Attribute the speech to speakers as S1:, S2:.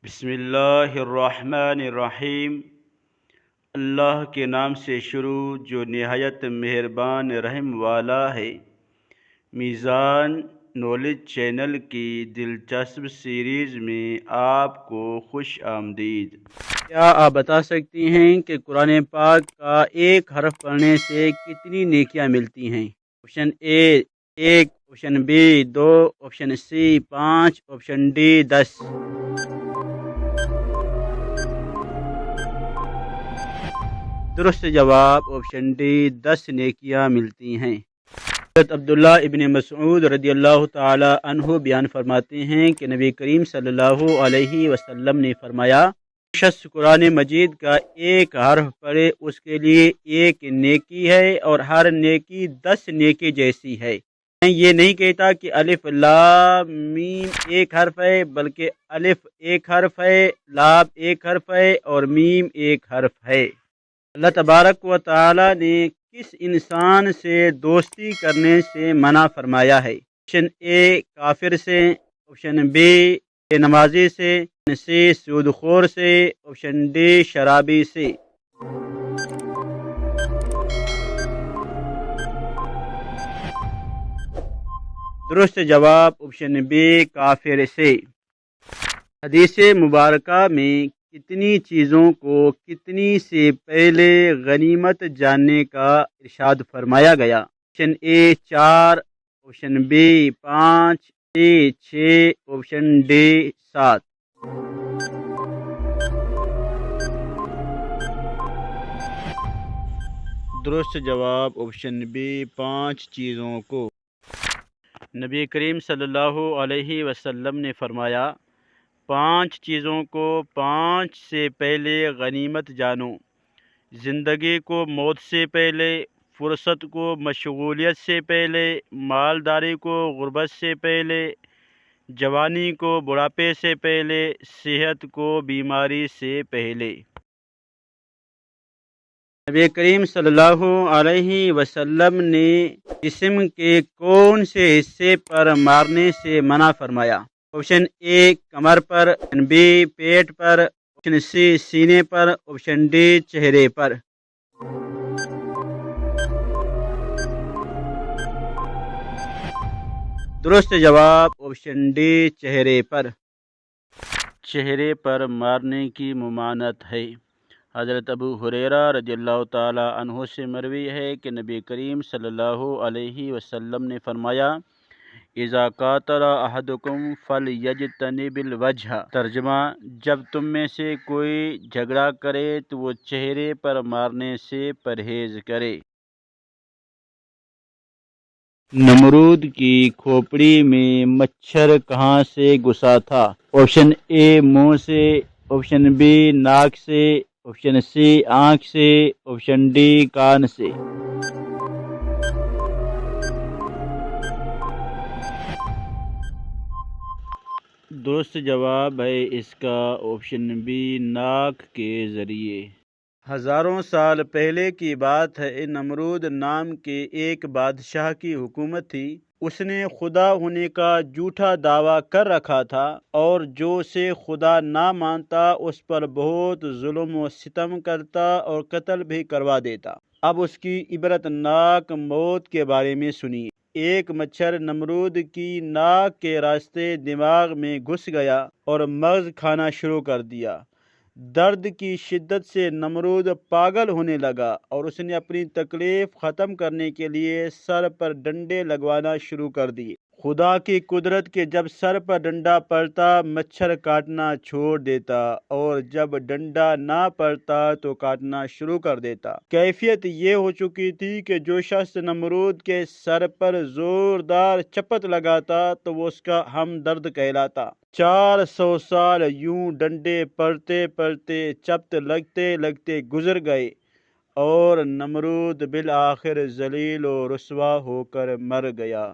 S1: بسم اللہ الرحمن الرحیم۔ اللہ کے نام سے شروع جو نہایت مہربان رحم والا ہے۔ میزان نالج چینل کی دلچسپ سیریز میں آپ کو خوش آمدید۔ کیا آپ بتا سکتی ہیں کہ قرآن پاک کا ایک حرف پڑھنے سے کتنی نیکیاں ملتی ہیں؟ Option A 1، option B 2، option C 5، option D 10۔ درست جواب آپشن ڈی 10 نیکیاں ملتی ہیں۔ حضرت عبداللہ ابن مسعود رضی اللہ تعالی عنہ بیان فرماتے ہیں کہ نبی کریم صلی اللہ علیہ وسلم نے فرمایا، شخص قرآن مجید کا ایک حرف پڑھے اس کے لیے ایک نیکی ہے اور ہر نیکی 10 نیکی جیسی ہے۔ میں یہ نہیں کہتا کہ الف لام میم ایک حرف ہے، بلکہ الف ایک حرف ہے، لام ایک حرف ہے اور میم ایک حرف ہے۔ اللہ تبارک و تعالی نے کس انسان سے دوستی کرنے سے منع فرمایا ہے؟ آپشن اے کافر سے، آپشن بی بے نمازی سے، آپشن سی سود خور سے، آپشن ڈی شرابی سے۔ درست جواب آپشن بی کافر سے۔ حدیث مبارکہ میں کتنی چیزوں کو کتنی سے پہلے غنیمت جاننے کا ارشاد فرمایا گیا؟ آپشن اے 4، آپشن بی 5، سی 6، آپشن ڈی 7۔ درست جواب آپشن بی 5 چیزوں کو۔ نبی کریم صلی اللہ علیہ وسلم نے فرمایا، 5 چیزوں کو 5 سے پہلے غنیمت جانو: زندگی کو موت سے پہلے، فرصت کو مشغولیت سے پہلے، مالداری کو غربت سے پہلے، جوانی کو بڑھاپے سے پہلے، صحت کو بیماری سے پہلے۔ نبی کریم صلی اللہ علیہ وسلم نے جسم کے کون سے حصے پر مارنے سے منع فرمایا؟ آپشن اے کمر پر، آپشن بی پیٹ پر، آپشن سی سینے پر، آپشن ڈی چہرے پر۔ درست جواب آپشن ڈی چہرے پر۔ چہرے پر مارنے کی ممانعت ہے۔ حضرت ابو ہریرہ رضی اللہ تعالی عنہ سے مروی ہے کہ نبی کریم صلی اللہ علیہ وسلم نے فرمایا، اذا قاتل احدکم فلیجتنب الوجہ۔ ترجمہ: جب تم میں سے کوئی جھگڑا کرے تو وہ چہرے پر مارنے سے پرہیز کرے۔ نمرود کی کھوپڑی میں مچھر کہاں سے گھسا تھا؟ آپشن اے منہ سے، آپشن بی ناک سے، آپشن سی آنکھ سے، آپشن ڈی کان سے۔ درست جواب ہے اس کا آپشن بی ناک کے ذریعے۔ ہزاروں سال پہلے کی بات ہے، نمرود نام کے ایک بادشاہ کی حکومت تھی۔ اس نے خدا ہونے کا جھوٹا دعویٰ کر رکھا تھا اور جو اسے خدا نہ مانتا اس پر بہت ظلم و ستم کرتا اور قتل بھی کروا دیتا۔ اب اس کی عبرت ناک موت کے بارے میں سنیے۔ ایک مچھر نمرود کی ناک کے راستے دماغ میں گھس گیا اور مغز کھانا شروع کر دیا۔ درد کی شدت سے نمرود پاگل ہونے لگا اور اس نے اپنی تکلیف ختم کرنے کے لیے سر پر ڈنڈے لگوانا شروع کر دیے۔ خدا کی قدرت کہ جب سر پر ڈنڈا پڑتا مچھر کاٹنا چھوڑ دیتا اور جب ڈنڈا نہ پڑتا تو کاٹنا شروع کر دیتا۔ کیفیت یہ ہو چکی تھی کہ جو شخص نمرود کے سر پر زوردار چپت لگاتا تو وہ اس کا ہمدرد کہلاتا۔ 400 سال یوں ڈنڈے پڑتے پڑتے چپت لگتے لگتے گزر گئے اور نمرود بالآخر ذلیل و رسوا ہو کر مر گیا۔